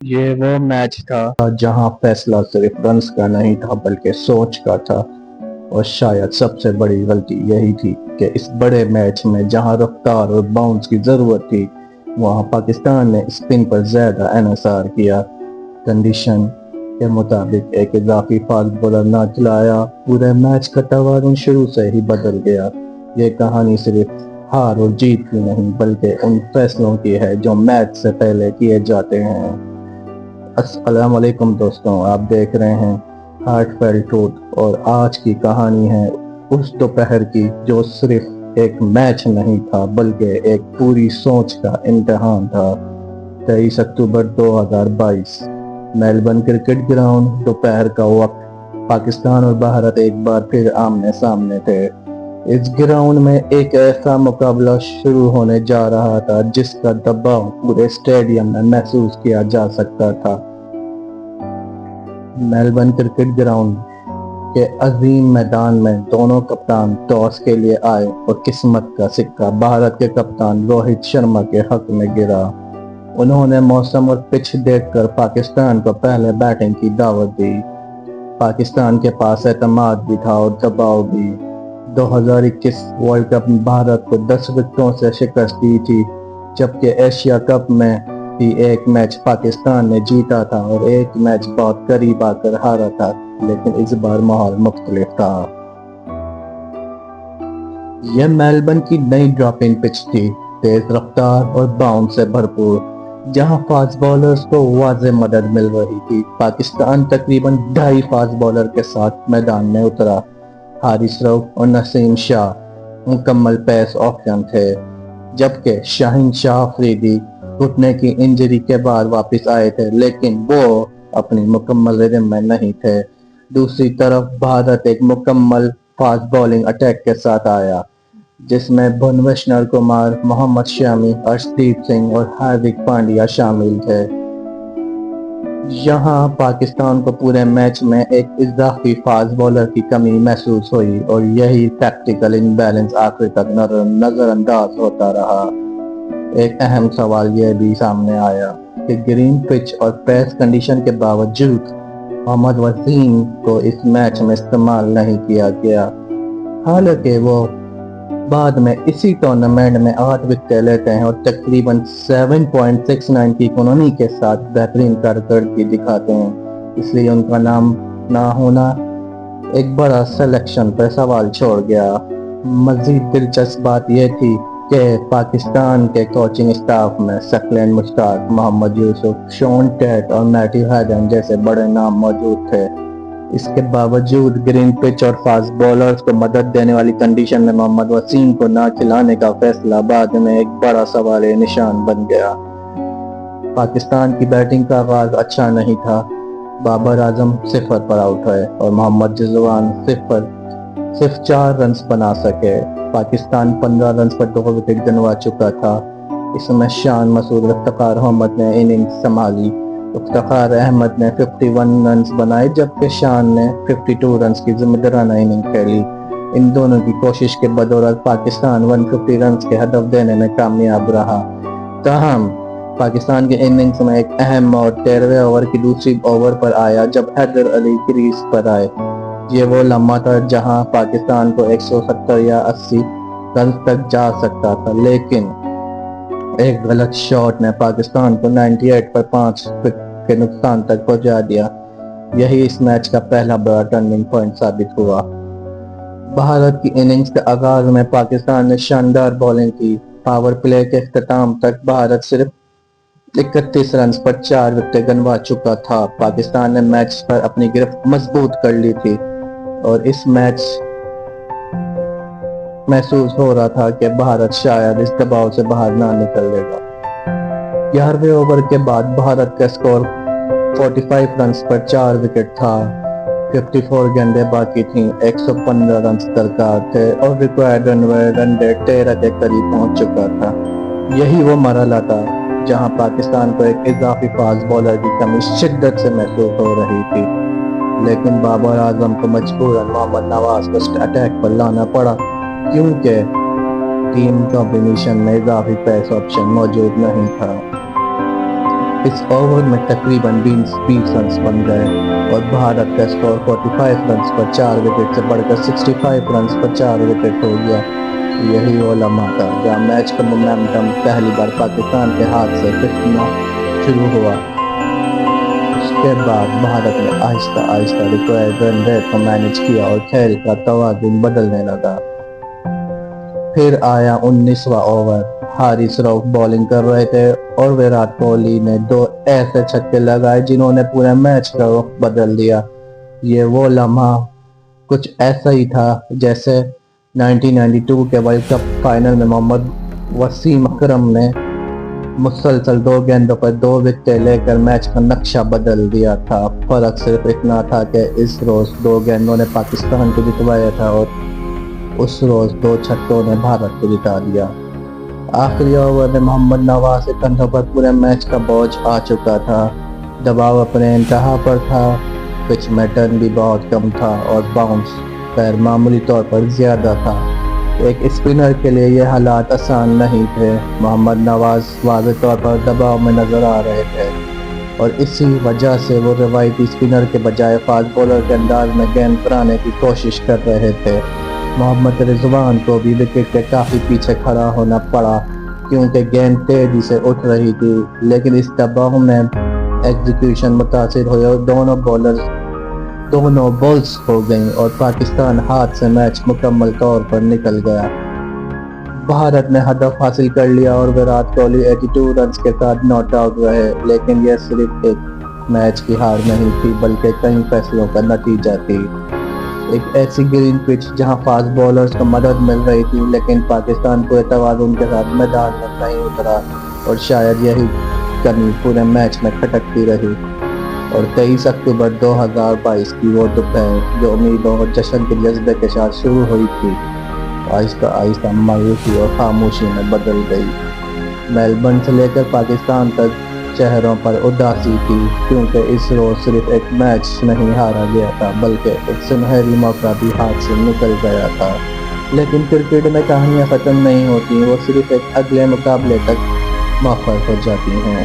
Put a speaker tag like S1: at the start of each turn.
S1: یہ وہ میچ تھا جہاں فیصلہ صرف رنز کا نہیں تھا بلکہ سوچ کا تھا، اور شاید سب سے بڑی غلطی یہی تھی کہ اس بڑے میچ میں جہاں رفتار اور باؤنس کی ضرورت تھی وہاں پاکستان نے اسپن پر زیادہ انحصار کیا۔ کنڈیشن کے مطابق ایک اضافی فاسٹ بولر نہ کھلایا، پورے میچ کا توازن شروع سے ہی بدل گیا۔ یہ کہانی صرف ہار اور جیت کی نہیں بلکہ ان فیصلوں کی ہے جو میچ سے پہلے کیے جاتے ہیں۔ السلام علیکم دوستوں، آپ دیکھ رہے ہیں ہارٹ فیل ٹروتھ، اور آج کی کہانی ہے اس دوپہر کی جو صرف ایک میچ نہیں تھا بلکہ ایک پوری سوچ کا امتحان تھا۔ 23 اکتوبر 2022، میلبرن کرکٹ گراؤنڈ، دوپہر کا وقت۔ پاکستان اور بھارت ایک بار پھر آمنے سامنے تھے۔ اس گراؤنڈ میں ایک ایسا مقابلہ شروع ہونے جا رہا تھا جس کا دباؤ پورے اسٹیڈیم میں محسوس کیا جا سکتا تھا۔ میلبرن کرکٹ گراؤنڈ کے عظیم میدان میں دونوں کپتان ٹاس کے لیے آئے اور قسمت کا سکہ بھارت کے کپتان روہت شرما کے حق میں گرا۔ انہوں نے موسم اور پچ دیکھ کر پاکستان کو پہلے بیٹنگ کی دعوت دی۔ پاکستان کے پاس اعتماد بھی تھا اور دباؤ بھی۔ 2021 ورلڈ کپ میں بھارت کو 10 وکٹوں سے شکست دی تھی، جبکہ ایشیا کپ میں بھی ایک میچ پاکستان نے جیتا تھا اور ایک میچ بہت قریب آ کر ہارا تھا، لیکن اس بار ماحول مختلف تھا۔ یہ میلبرن کی نئی ڈراپنگ پچ تھی، تیز رفتار اور باؤنس سے بھرپور، جہاں فاسٹ بولرز کو واضح مدد مل رہی تھی۔ پاکستان تقریباً 2.5 فاسٹ بولر کے ساتھ میدان میں اترا۔ حارث رؤف اور نسیم شاہ مکمل پیس آپشن تھے، جبکہ شاہین شاہ افریدی گھٹنے کی انجری کے بعد واپس آئے تھے، لیکن وہ اپنی مکمل ردم میں نہیں تھے۔ دوسری طرف بھارت ایک مکمل فاسٹ بولنگ اٹیک کے ساتھ آیا، جس میں بھونیشور کمار، محمد شامی، ارشدیپ سنگھ اور ہاردک پانڈیا شامل تھے۔ یہاں پاکستان کو پورے میچ میں ایک اضافی فاسٹ بولر کی کمی محسوس ہوئی اور یہی ٹیکٹیکل امبیلنس آخر تک نظر انداز ہوتا رہا۔ ایک اہم سوال یہ بھی سامنے آیا کہ گرین پچ اور پیس کنڈیشن کے باوجود محمد وسیم کو اس میچ میں استعمال نہیں کیا گیا، حالانکہ وہ بعد میں اسی ٹورنامنٹ میں 8 وکٹیں لیتے ہیں اور تقریباً 7.69 کی اکانومی کے ساتھ بہترین کارکردگی دکھاتے ہیں۔ اس لیے ان کا نام نہ ہونا ایک بڑا سلیکشن پر سوال چھوڑ گیا۔ مزید دلچسپ بات یہ تھی کہ پاکستان کے کوچنگ اسٹاف میں ثقلین مشتاق، محمد یوسف، شون ٹیٹ اور میتھیو ہیڈن جیسے بڑے نام موجود تھے۔ اس کے باوجود گرین پچ اور فاسٹ بولرز کو مدد دینے والی کنڈیشن میں محمد وسیم کو نہ کھلانے کا فیصلہ بعد میں ایک بڑا سوال نشان بن گیا۔ پاکستان کی بیٹنگ کا آغاز اچھا نہیں تھا۔ بابر اعظم 0 پر آؤٹ ہوئے اور محمد رضوان صرف 4 رنز بنا سکے۔ پاکستان 15 رنز پر 2 وکٹ گنوا چکا تھا۔ اس میں شان مسعود، افتخار احمد نے اننگز سنبھالی۔ افتخار احمد نے 51 رنز بنائے جبکہ شان نے 52 رنز کی ذمہ دارانہ اننگ کھیلی۔ ان دونوں کی کوشش کے بدولت پاکستان 150 رنز کے ہدف دینے میں کامیاب رہا۔ تاہم پاکستان کے اننگز میں ایک اہم موڑ 13ویں اوور کی دوسری اوور پر آیا جب حیدر علی کریز پر آئے۔ یہ وہ لمحہ تھا جہاں پاکستان کو 170 یا 80 رنز تک جا سکتا تھا، لیکن ایک غلط شاٹ نے پاکستان کو 98 پر 5 وکٹ کے نقصان تک پہنچا دیا۔ یہی اس میچ کا پہلا بڑا ٹرننگ پوائنٹ ثابت ہوا۔ بھارت کی اننگز کے آغاز میں پاکستان نے شاندار بولنگ کی۔ پاور پلے کے اختتام تک بھارت صرف 31 رنز پر 4 وکٹیں گنوا چکا تھا۔ پاکستان نے میچ پر اپنی گرفت مضبوط کر لی تھی اور اس میچ محسوس ہو رہا تھا کہ بھارت شاید اس دباؤ سے باہر نہ نکلے گا۔ 11ویں اوور کے بعد بھارت کا سکور 45 رنز پر 4 وکٹ تھا۔ 54 گیندیں باقی تھیں، 115 رنز درکار تھے اور ریکوائرڈ رن ریٹ 13 کے قریب پہنچ چکا تھا۔ یہی وہ مرحلہ تھا جہاں پاکستان کو ایک اضافی فاسٹ بولر کی کمی شدت سے محسوس ہو رہی تھی، لیکن بابر اعظم کو مجبوراً محمد نواز کو اٹیک پر لانا پڑا کیونکہ ٹیم کمبینیشن میں اضافی پیس آپشن موجود نہیں تھا۔ اس اوور میں تقریباً 20 رنز بن گئے اور بھارت کا اسکور 45 رنز پر 4 وکٹ سے بڑھ کر 65 رنز پر 4 وکٹ ہو گیا۔ یہی وہ لمحہ تھا جہاں میچ کا مومنٹم پہلی بار پاکستان کے ہاتھ سے پھسلنا شروع ہوا۔ اس کے بعد بھارت نے آہستہ آہستہ ریکوائرڈ رن ریٹ کو مینیج کیا اور کھیل کا توازن بدلنے لگا۔ پھر آیا 19واں اوور۔ حارث رؤف بولنگ کر رہے تھے اور ویرات کوہلی نے 2 ایسے چھکے لگائے جنہوں نے پورے میچ کا رخ بدل دیا۔ یہ وہ لمحہ کچھ ایسا ہی تھا جیسے 1992 کے ورلڈ کپ فائنل میں محمد وسیم اکرم نے مسلسل 2 گیندوں پر 2 وکٹیں لے کر میچ کا نقشہ بدل دیا تھا۔ فرق صرف اتنا تھا کہ اس روز 2 گیندوں نے پاکستان کو جتوایا تھا اور اس روز 2 چھکوں نے بھارت کو جتا دیا۔ آخری اوور میں محمد نواز کے کندھوں پر پورے میچ کا بوجھ آ چکا تھا۔ دباؤ اپنے انتہا پر تھا، پچ میں ٹرن بھی بہت کم تھا اور باؤنس غیر معمولی طور پر زیادہ تھا۔ ایک اسپنر کے لیے یہ حالات آسان نہیں تھے۔ محمد نواز واضح طور پر دباؤ میں نظر آ رہے تھے اور اسی وجہ سے وہ روایتی اسپنر کے بجائے فاسٹ بولر کے انداز میں گیند پرانے کی کوشش کر رہے تھے۔ محمد رضوان کو بھی وکٹ کے کافی پیچھے کھڑا ہونا پڑا کیونکہ گیند تیزی سے اٹھ رہی تھی، لیکن اس دباؤ میں ایگزیکیوشن متاثر ہوئے اور دونوں بولز ہو گئیں اور پاکستان ہاتھ سے میچ مکمل طور پر نکل گیا۔ بھارت نے ہدف حاصل کر لیا اور ویرات کوہلی 82 رنز کے ساتھ ناٹ آؤٹ رہے، لیکن یہ صرف ایک میچ کی ہار نہیں تھی بلکہ کئی فیصلوں کا نتیجہ تھی۔ ایک ایسی گرین پچ جہاں فاسٹ بولرز کو مدد مل رہی تھی لیکن پاکستان پورے توازن کے ساتھ میدان میں نہیں اترا اور شاید یہی کمی پورے میچ میں کھٹکتی رہی۔ اور 23 اکتوبر 2022 کی وہ دوپہر جو امیدوں اور جشن کے جذبے کے ساتھ شروع ہوئی تھی، آہستہ آہستہ مایوسی اور خاموشی میں بدل گئی۔ میلبرن سے لے کر پاکستان تک چہروں پر اداسی تھی کیونکہ اس روز صرف ایک میچ نہیں ہارا گیا تھا بلکہ ایک سنہری موقع بھی ہاتھ سے نکل گیا تھا۔ لیکن کرکٹ میں کہانیاں ختم نہیں ہوتی، وہ صرف ایک اگلے مقابلے تک مؤخر ہو جاتی ہیں۔